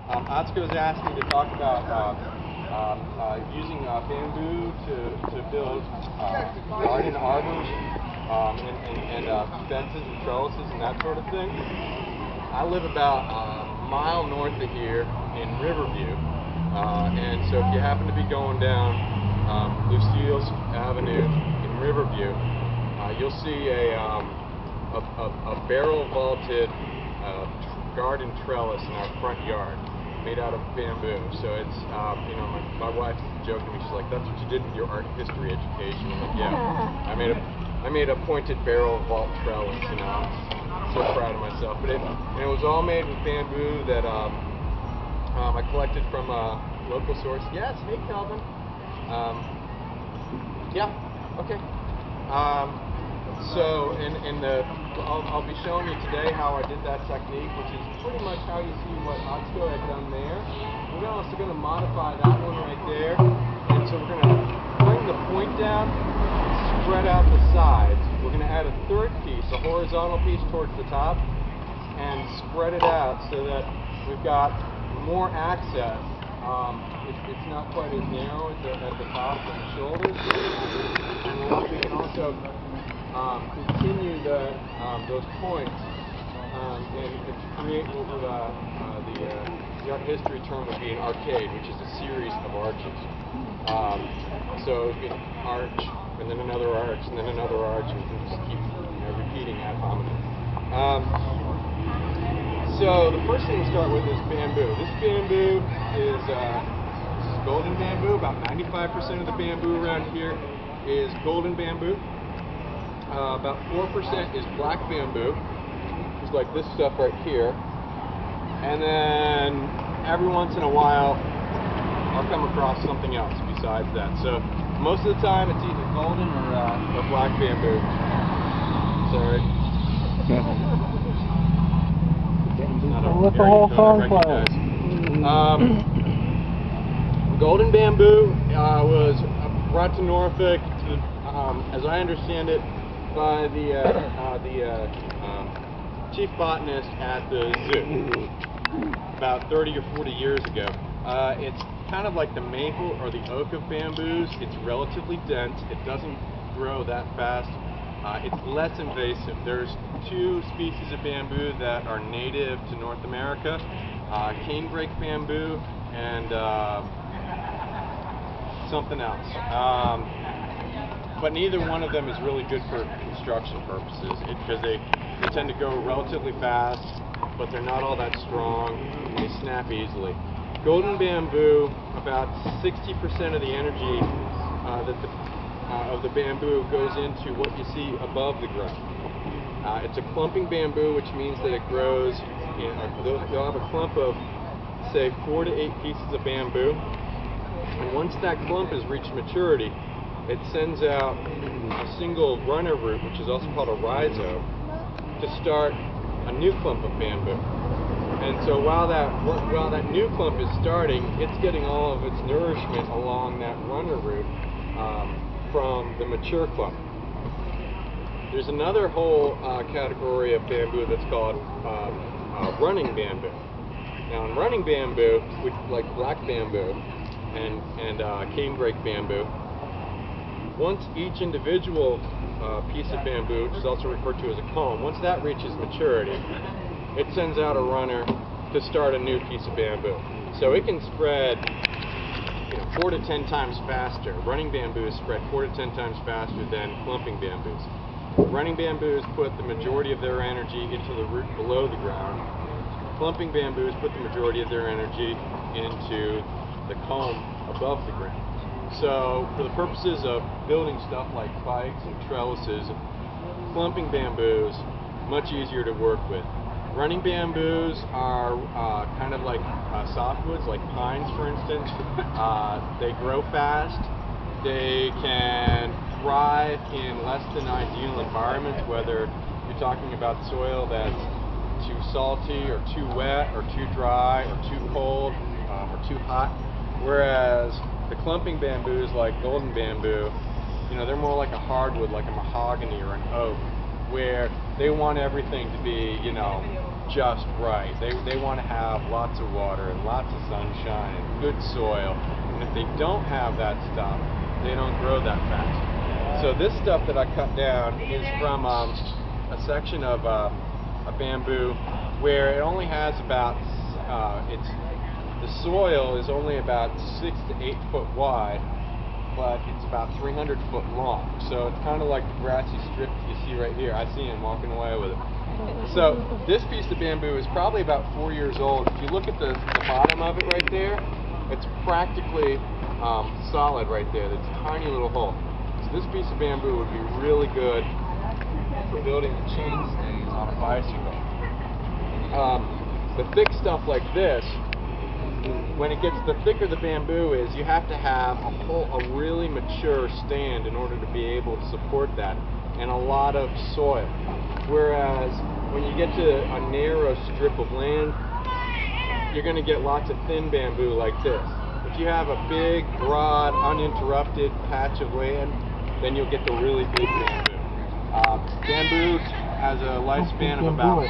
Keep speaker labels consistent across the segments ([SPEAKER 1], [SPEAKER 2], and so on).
[SPEAKER 1] Atsuko's asked me to talk about using bamboo to build garden arbors and fences and trellises and that sort of thing. I live about a mile north of here in Riverview, and so if you happen to be going down Lucille's Avenue in Riverview, you'll see a barrel vaulted garden trellis in our front yard made out of bamboo. So it's, my wife joking me, she's like, that's what you did with your art history education. I'm like, yeah, I made a pointed barrel vault trellis, I'm so proud of myself. But it was all made with bamboo that I collected from a local source. Yes, hey Calvin. Yeah, okay. I'll be showing you today how I did that technique, which is pretty much how you see what Atsuko had done there. We're also going to modify that one right there, and so we're going to bring the point down, spread out the sides. We're going to add a third piece, a horizontal piece towards the top, and spread it out so that we've got more access. It's not quite as narrow at the top and the shoulders. And we can also continue those points and create what would the art history term would be an arcade, which is a series of arches. So you can arch, and then another arch, and then another arch, and we can just keep repeating ad hominem. So the first thing to start with is bamboo. This bamboo is golden bamboo. About 95% of the bamboo around here is golden bamboo. About 4% is black bamboo, which is like this stuff right here. And then every once in a while, I'll come across something else besides that. So most of the time, it's either golden or black bamboo. Sorry.
[SPEAKER 2] What's the whole song play?
[SPEAKER 1] Golden bamboo was brought to Norfolk, as I understand it, by the chief botanist at the zoo about 30 or 40 years ago. It's kind of like the maple or the oak of bamboos. It's relatively dense. It doesn't grow that fast. It's less invasive. There's two species of bamboo that are native to North America, canebrake bamboo and something else. But neither one of them is really good for construction purposes because they tend to go relatively fast, but they're not all that strong, and they snap easily. Golden bamboo, about 60% of the energy of the bamboo goes into what you see above the ground. It's a clumping bamboo, which means that it grows, they'll have a clump of, say, 4 to 8 pieces of bamboo, and once that clump has reached maturity, it sends out a single runner root, which is also called a rhizome, to start a new clump of bamboo. And so while that new clump is starting, it's getting all of its nourishment along that runner root from the mature clump. There's another whole category of bamboo that's called running bamboo. Now in running bamboo, which like black bamboo and canebrake bamboo, once each individual piece of bamboo, which is also referred to as a cone, once that reaches maturity, it sends out a runner to start a new piece of bamboo. So it can spread 4 to 10 times faster. Running bamboos spread 4 to 10 times faster than clumping bamboos. Running bamboos put the majority of their energy into the root below the ground. Clumping bamboos put the majority of their energy into the comb above the ground. So for the purposes of building stuff like spikes and trellises, clumping bamboos, much easier to work with. Running bamboos are kind of like softwoods, like pines for instance. They grow fast. They can thrive in less than ideal environments, whether you're talking about soil that's too salty or too wet or too dry or too cold or too hot. Whereas the clumping bamboos like golden bamboo, they're more like a hardwood, like a mahogany or an oak, where they want everything to be, just right. They want to have lots of water and lots of sunshine and good soil. And if they don't have that stuff, they don't grow that fast. So this stuff that I cut down is from a section of a bamboo where it only has about, the soil is only about 6 to 8 foot wide, but it's about 300 foot long. So it's kind of like the grassy strip you see right here. I see him walking away with it. So this piece of bamboo is probably about 4 years old. If you look at the bottom of it right there, it's practically solid right there. It's a tiny little hole. So this piece of bamboo would be really good for building the chainstays on a bicycle. The thick stuff like this, when it gets, the thicker the bamboo is, you have to have a really mature stand in order to be able to support that, and a lot of soil. Whereas when you get to a narrow strip of land, you're going to get lots of thin bamboo like this. If you have a big, broad, uninterrupted patch of land, then you'll get the really big bamboo. Bamboo has a lifespan of about 4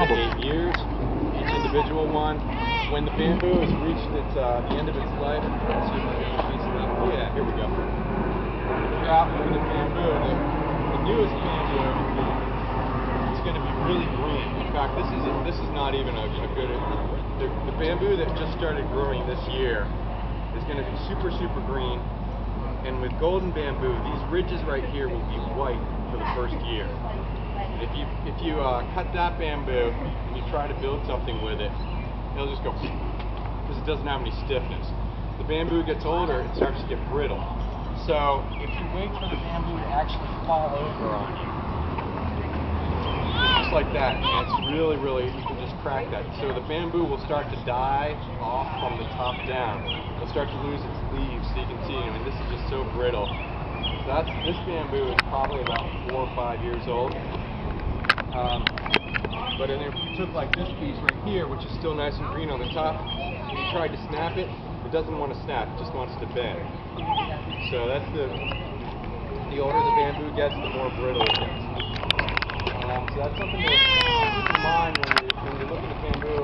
[SPEAKER 1] to 8 years, each individual one. When the bamboo has reached the end of its life, let's see if I can piece it up. Yeah, here we go. Drop with the bamboo, the newest bamboo, it's going to be really green. In fact, this is not even a good. The bamboo that just started growing this year is going to be super green. And with golden bamboo, these ridges right here will be white for the first year. If you cut that bamboo and you try to build something with it, it'll just go, because it doesn't have any stiffness. The bamboo gets older, it starts to get brittle. So if you wait for the bamboo to actually fall over on you, just like that, and it's really, you can just crack that. So the bamboo will start to die off from the top down. It'll start to lose its leaves, so you can see, I mean, this is just so brittle. So this bamboo is probably about 4 or 5 years old. But if you took like this piece right here, which is still nice and green on the top, and you tried to snap it, it doesn't want to snap, it just wants to bend. So that's the older the bamboo gets, the more brittle it gets. So that's something to keep in mind when you look at the bamboo.